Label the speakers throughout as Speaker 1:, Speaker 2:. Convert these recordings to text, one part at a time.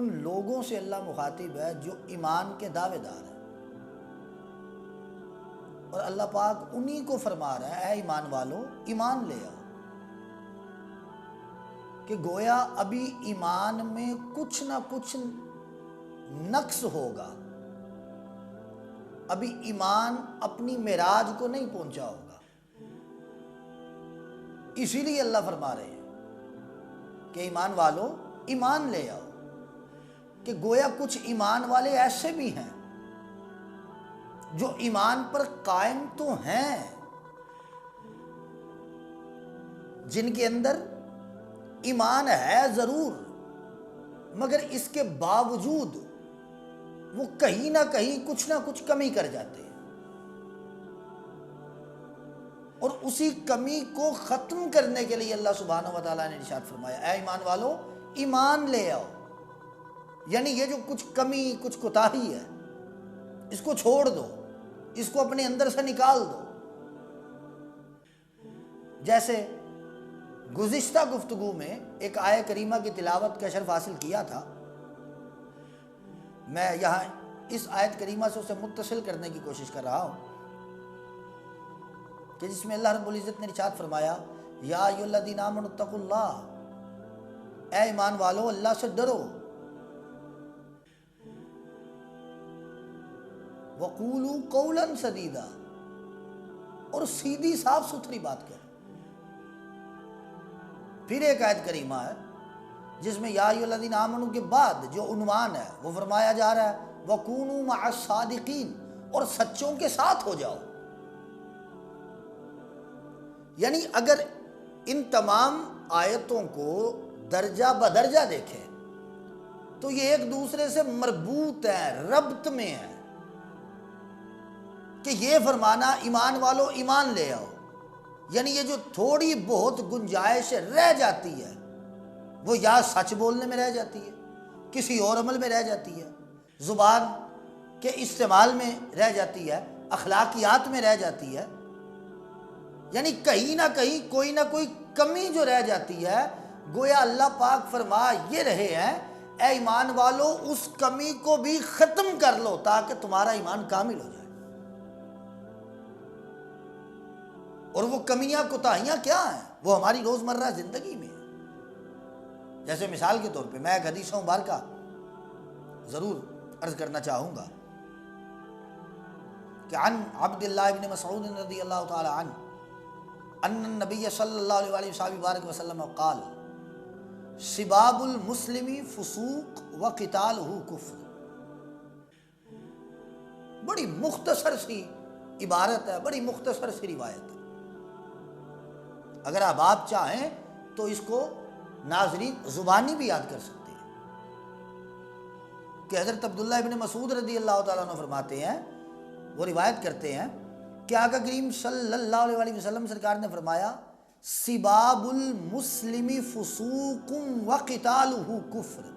Speaker 1: ان لوگوں سے اللہ مخاطب ہے جو ایمان کے دعوے دار ہیں، اور اللہ پاک انہی کو فرما رہا ہے اے ایمان والو ایمان لے آؤ، کہ گویا ابھی ایمان میں کچھ نہ کچھ نقص ہوگا، ابھی ایمان اپنی معراج کو نہیں پہنچا ہوگا، اسی لیے اللہ فرما رہے ہیں کہ ایمان والو ایمان لے آؤ، کہ گویا کچھ ایمان والے ایسے بھی ہیں جو ایمان پر قائم تو ہیں، جن کے اندر ایمان ہے ضرور، مگر اس کے باوجود وہ کہیں نہ کہیں کچھ نہ کچھ کمی کر جاتے ہیں، اور اسی کمی کو ختم کرنے کے لیے اللہ سبحانہ و تعالیٰ نے ارشاد فرمایا اے ایمان والو ایمان لے آؤ، یعنی یہ جو کچھ کمی کچھ کوتاہی ہے اس کو چھوڑ دو، اس کو اپنے اندر سے نکال دو۔ جیسے گزشتہ گفتگو میں ایک آیہ کریمہ کی تلاوت کا شرف حاصل کیا تھا، میں یہاں اس آیت کریمہ سے اسے متصل کرنے کی کوشش کر رہا ہوں، کہ جس میں اللہ رب العزت نے ارشاد فرمایا یا ایھا الذین آمنوا اتقوا اللہ، اے ایمان والو اللہ سے ڈرو، وقولوا قولا سدیدا، اور سیدھی صاف ستھری بات کرو۔ پھر ایک آیت کریمہ ہے جس میں یا ایھا الذین آمنوا کے بعد جو عنوان ہے وہ فرمایا جا رہا ہے وکونوا مع الصادقین، اور سچوں کے ساتھ ہو جاؤ۔ یعنی اگر ان تمام آیتوں کو درجہ بدرجہ دیکھیں تو یہ ایک دوسرے سے مربوط ہیں، ربط میں ہیں، کہ یہ فرمانا ایمان والو ایمان لے آؤ، یعنی یہ جو تھوڑی بہت گنجائش رہ جاتی ہے وہ یا سچ بولنے میں رہ جاتی ہے، کسی اور عمل میں رہ جاتی ہے، زبان کے استعمال میں رہ جاتی ہے، اخلاقیات میں رہ جاتی ہے، یعنی کہیں نہ کہیں کوئی نہ کوئی کمی جو رہ جاتی ہے، گویا اللہ پاک فرما یہ رہے ہیں اے ایمان والو اس کمی کو بھی ختم کر لو تاکہ تمہارا ایمان کامل ہو جائے۔ اور وہ کمیاں کوتاہیاں کیا ہیں؟ وہ ہماری روزمرہ زندگی میں ہیں۔ جیسے مثال کے طور پہ میں ایک حدیث مبارکہ ضرور عرض کرنا چاہوں گا کہ عن عبداللہ ابن مسعود رضی اللہ تعالی عنہ ان النبی صلی اللہ علیہ وآلہ وسلم قال سباب المسلم فسوق وقتالہ کفر۔ بڑی مختصر سی عبارت ہے، بڑی مختصر سی روایت ہے، اگر آپ چاہیں تو اس کو ناظرین زبانی بھی یاد کر سکتے ہیں، کہ حضرت عبداللہ ابن مسعود رضی اللہ تعالیٰ عنہ فرماتے ہیں، وہ روایت کرتے ہیں کہ آقا کریم صلی اللہ علیہ وسلم سرکار نے فرمایا سباب المسلم فسوق وقتالہ کفر،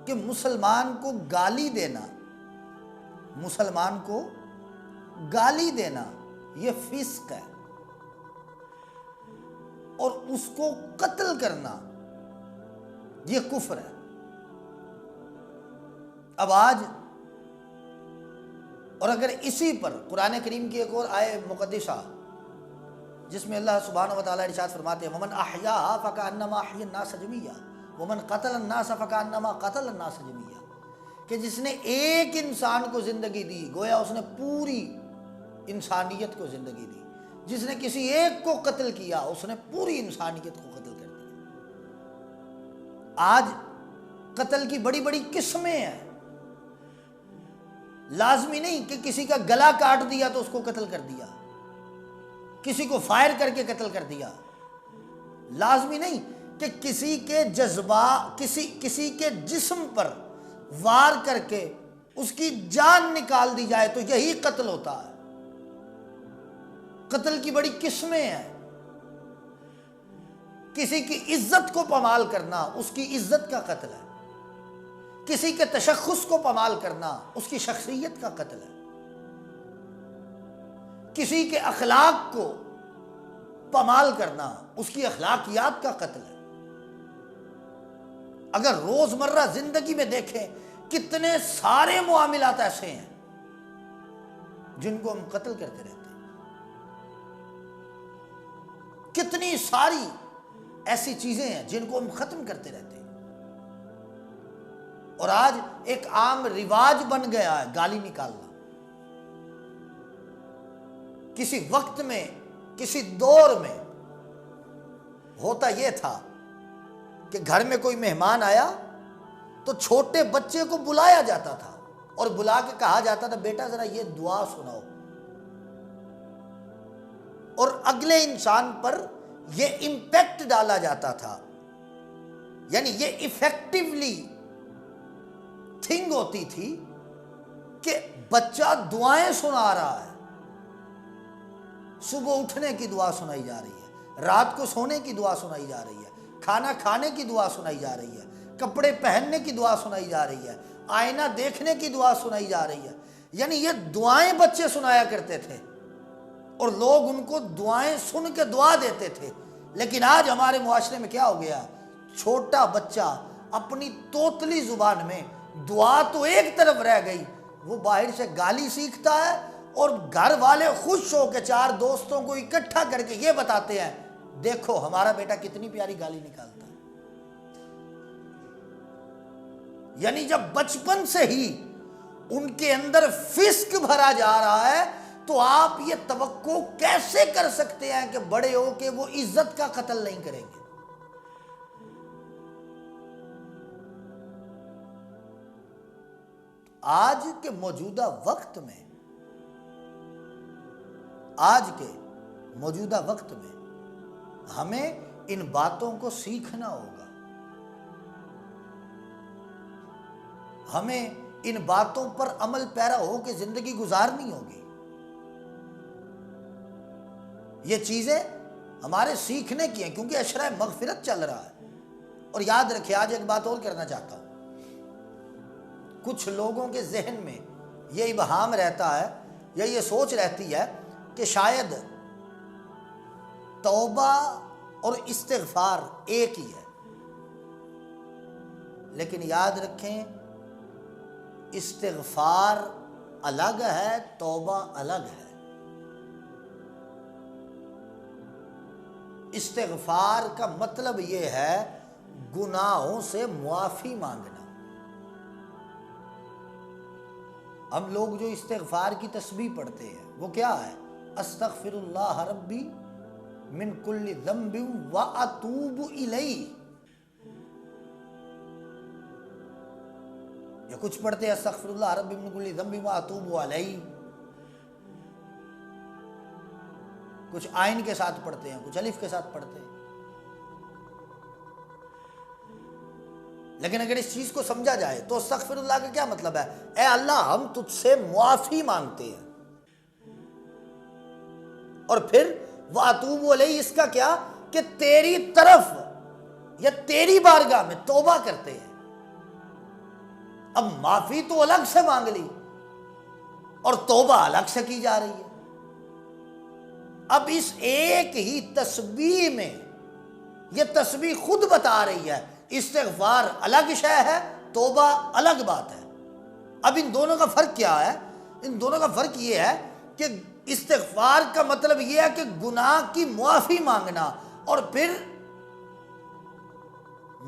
Speaker 1: کہ مسلمان کو گالی دینا، مسلمان کو گالی دینا یہ فسق ہے، اور اس کو قتل کرنا یہ کفر ہے۔ اب آج اور اگر اسی پر قرآن کریم کی ایک اور آیہ مقدسہ جس میں اللہ سبحانہ و تعالیٰ ارشاد فرماتے ہیں وَمَنْ أَحْيَاهَا فَكَأَنَّمَا أَحْيَا النَّاسَ جَمِيعًا وَمَنْ قَتَلَ النَّاسَ فَكَأَنَّمَا قَتَلَ النَّاسَ جَمِيعًا، کہ جس نے ایک انسان کو زندگی دی گویا اس نے پوری انسانیت کو زندگی دی، جس نے کسی ایک کو قتل کیا اس نے پوری انسانیت کو قتل کر دیا۔ آج قتل کی بڑی بڑی قسمیں ہیں، لازمی نہیں کہ کسی کا گلا کاٹ دیا تو اس کو قتل کر دیا، کسی کو فائر کر کے قتل کر دیا، لازمی نہیں کہ کسی کے جذبات کسی کے جسم پر وار کر کے اس کی جان نکال دی جائے تو یہی قتل ہوتا ہے۔ قتل کی بڑی قسمیں ہیں، کسی کی عزت کو پامال کرنا اس کی عزت کا قتل ہے، کسی کے تشخص کو پامال کرنا اس کی شخصیت کا قتل ہے، کسی کے اخلاق کو پامال کرنا اس کی اخلاقیات کا قتل ہے۔ اگر روزمرہ زندگی میں دیکھیں کتنے سارے معاملات ایسے ہیں جن کو ہم قتل کرتے رہتے ہیں، کتنی ساری ایسی چیزیں ہیں جن کو ہم ختم کرتے رہتے ہیں، اور آج ایک عام رواج بن گیا ہے گالی نکالنا۔ کسی وقت میں، کسی دور میں ہوتا یہ تھا کہ گھر میں کوئی مہمان آیا تو چھوٹے بچے کو بلایا جاتا تھا اور بلا کے کہا جاتا تھا بیٹا ذرا یہ دعا سناؤ، اور اگلے انسان پر یہ امپیکٹ ڈالا جاتا تھا، یعنی یہ ایفیکٹیولی تھنگ ہوتی تھی کہ بچہ دعائیں سنا رہا ہے، صبح اٹھنے کی دعا سنائی جا رہی ہے، رات کو سونے کی دعا سنائی جا رہی ہے، کھانا کھانے کی دعا سنائی جا رہی ہے، کپڑے پہننے کی دعا سنائی جا رہی ہے، آئینہ دیکھنے کی دعا سنائی جا رہی ہے۔ یعنی یہ دعائیں بچے سنایا کرتے تھے اور لوگ ان کو دعائیں سن کے دعا دیتے تھے۔ لیکن آج ہمارے معاشرے میں کیا ہو گیا؟ چھوٹا بچہ اپنی توتلی زبان میں، دعا تو ایک طرف رہ گئی، وہ باہر سے گالی سیکھتا ہے، اور گھر والے خوش ہو کے چار دوستوں کو اکٹھا کر کے یہ بتاتے ہیں دیکھو ہمارا بیٹا کتنی پیاری گالی نکالتا ہے۔ یعنی جب بچپن سے ہی ان کے اندر فسق بھرا جا رہا ہے تو آپ یہ توقع کیسے کر سکتے ہیں کہ بڑے ہو کے وہ عزت کا قتل نہیں کریں گے؟ آج کے موجودہ وقت میں، ہمیں ان باتوں کو سیکھنا ہوگا، ہمیں ان باتوں پر عمل پیرا ہو کے زندگی گزارنی ہوگی۔ یہ چیزیں ہمارے سیکھنے کی ہیں کیونکہ اشرۂ مغفرت چل رہا ہے۔ اور یاد رکھیں، آج ایک بات اور کرنا چاہتا ہوں، کچھ لوگوں کے ذہن میں یہ ابہام رہتا ہے یا یہ سوچ رہتی ہے کہ شاید توبہ اور استغفار ایک ہی ہے، لیکن یاد رکھیں استغفار الگ ہے، توبہ الگ ہے۔ استغفار کا مطلب یہ ہے گناہوں سے معافی مانگنا۔ ہم لوگ جو استغفار کی تسبیح پڑھتے ہیں وہ کیا ہے؟ استغفر اللہ ربی من کل ذنب واتوب الیہ، یا کچھ پڑھتے ہیں استغفر اللہ ربی من کل ذنب واتوب علیہ، کچھ آئین کے ساتھ پڑھتے ہیں، کچھ الف کے ساتھ پڑھتے ہیں۔ لیکن اگر اس چیز کو سمجھا جائے تو استغفر اللہ کا کیا مطلب ہے؟ اے اللہ ہم تجھ سے معافی مانگتے ہیں، اور پھر واتوب علیہ اس کا کیا کہ تیری طرف یا تیری بارگاہ میں توبہ کرتے ہیں۔ اب معافی تو الگ سے مانگ لی اور توبہ الگ سے کی جا رہی ہے۔ اب اس ایک ہی تسبیح میں یہ تسبیح خود بتا رہی ہے استغفار الگ شے ہے، توبہ الگ بات ہے۔ اب ان دونوں کا فرق کیا ہے؟ ان دونوں کا فرق یہ ہے کہ استغفار کا مطلب یہ ہے کہ گناہ کی معافی مانگنا، اور پھر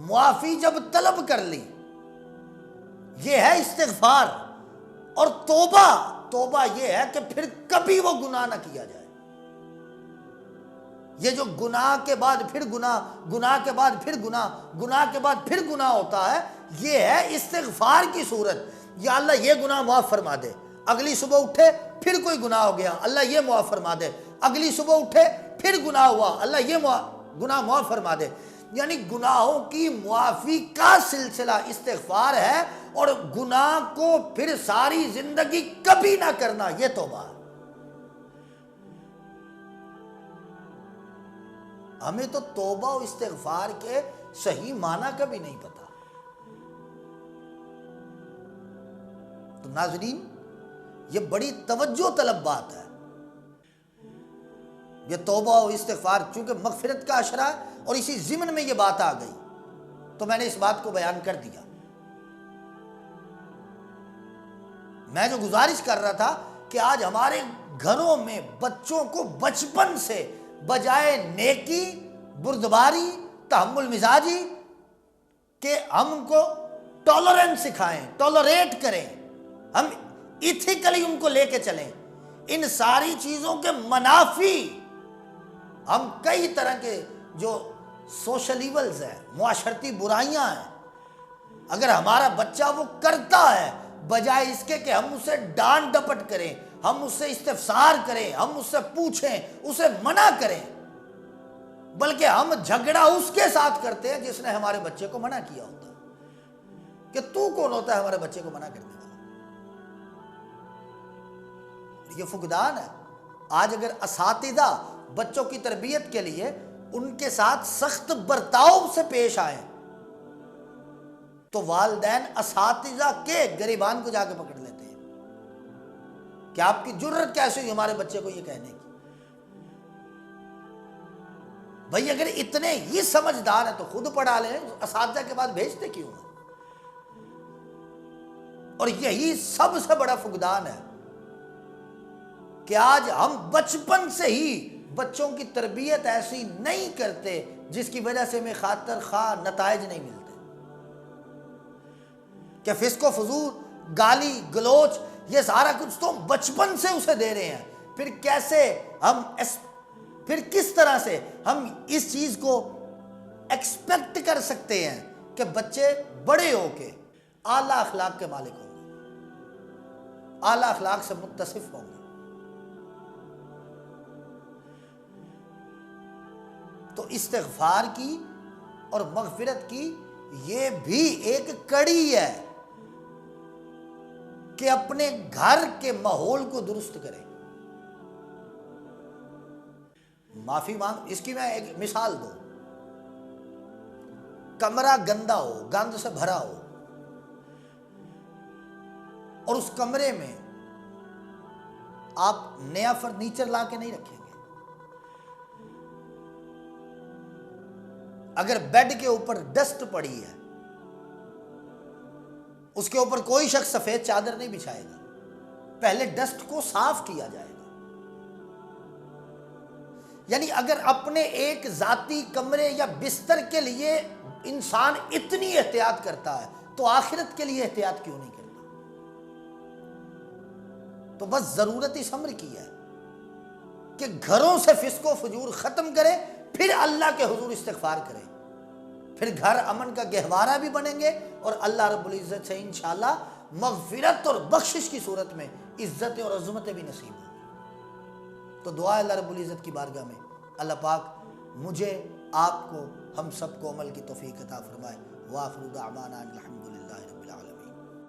Speaker 1: معافی جب طلب کر لی یہ ہے استغفار، اور توبہ یہ ہے کہ پھر کبھی وہ گناہ نہ کیا جائے۔ یہ جو گناہ کے بعد پھر گناہ، گناہ کے بعد پھر گناہ، گناہ کے بعد پھر گناہ ہوتا ہے، یہ ہے استغفار کی صورت۔ یا اللہ یہ گناہ معاف فرما دے، اگلی صبح اٹھے پھر کوئی گناہ ہو گیا، اللہ یہ معاف فرما دے، اگلی صبح اٹھے پھر گناہ ہوا، اللہ یہ گناہ معاف فرما دے۔ یعنی گناہوں کی معافی کا سلسلہ استغفار ہے، اور گناہ کو پھر ساری زندگی کبھی نہ کرنا یہ توبہ ہے۔ ہمیں تو توبہ و استغفار کے صحیح معنی کا بھی نہیں پتا۔ تو ناظرین یہ بڑی توجہ طلب بات ہے، یہ توبہ و استغفار، چونکہ مغفرت کا اشرہ ہے اور اسی ضمن میں یہ بات آ گئی، تو میں نے اس بات کو بیان کر دیا۔ میں جو گزارش کر رہا تھا کہ آج ہمارے گھروں میں بچوں کو بچپن سے بجائے نیکی، بردباری، تحمل مزاجی کہ ہم ان کو ٹالرنس سکھائیں، ٹالریٹ کریں، ہم ایتھیکلی ان کو لے کے چلیں، ان ساری چیزوں کے منافی ہم کئی طرح کے جو سوشل ایولز ہیں، معاشرتی برائیاں ہیں، اگر ہمارا بچہ وہ کرتا ہے، بجائے اس کے کہ ہم اسے ڈانٹ ڈپٹ کریں، ہم اس سے استفسار کریں، ہم اس سے پوچھیں، اسے منع کریں، بلکہ ہم جھگڑا اس کے ساتھ کرتے ہیں جس نے ہمارے بچے کو منع کیا ہوتا ہے، کہ تو کون ہوتا ہے ہمارے بچے کو منع کرنے والا۔ یہ فقدان ہے۔ آج اگر اساتذہ بچوں کی تربیت کے لیے ان کے ساتھ سخت برتاؤ سے پیش آئیں تو والدین اساتذہ کے گریبان کو جا کے پکڑ لیتے ہیں کہ آپ کی جرت کیسے ہوئی ہمارے بچے کو یہ کہنے کی۔ بھئی اگر اتنے ہی سمجھدار ہیں تو خود پڑھا لیں، اساتذہ کے پاس بھیجتے کیوں ہیں؟ اور یہی سب سے بڑا فقدان ہے کہ آج ہم بچپن سے ہی بچوں کی تربیت ایسی نہیں کرتے جس کی وجہ سے ہمیں خاطر خواہ نتائج نہیں ملتے، کہ فسق و فجور، گالی گلوچ، یہ سارا کچھ تو ہم بچپن سے اسے دے رہے ہیں، پھر کس طرح سے ہم اس چیز کو ایکسپیکٹ کر سکتے ہیں کہ بچے بڑے ہو کے اعلیٰ اخلاق کے مالک ہوں گے، اعلیٰ اخلاق سے متصف ہوں گے۔ تو استغفار کی اور مغفرت کی یہ بھی ایک کڑی ہے کہ اپنے گھر کے ماحول کو درست کریں۔ معافی مانگ، اس کی میں ایک مثال دوں، کمرہ گندا ہو، گند سے بھرا ہو، اور اس کمرے میں آپ نیا فرنیچر لا کے نہیں رکھیں گے۔ اگر بیڈ کے اوپر ڈسٹ پڑی ہے، اس کے اوپر کوئی شخص سفید چادر نہیں بچھائے گا، پہلے ڈسٹ کو صاف کیا جائے گا۔ یعنی اگر اپنے ایک ذاتی کمرے یا بستر کے لیے انسان اتنی احتیاط کرتا ہے تو آخرت کے لیے احتیاط کیوں نہیں کرتا؟ تو بس ضرورت اس امر کی ہے کہ گھروں سے فسق و فجور ختم کریں، پھر اللہ کے حضور استغفار کریں، پھر گھر امن کا گہوارہ بھی بنیں گے، اور اللہ رب العزت سے انشاءاللہ مغفرت اور بخشش کی صورت میں عزتیں اور عظمتیں بھی نصیب ہوں گی۔ تو دعا اللہ رب العزت کی بارگاہ میں اللہ پاک مجھے، آپ کو، ہم سب کو عمل کی توفیق عطا فرمائے۔ وآخر دعوانا الحمدللہ۔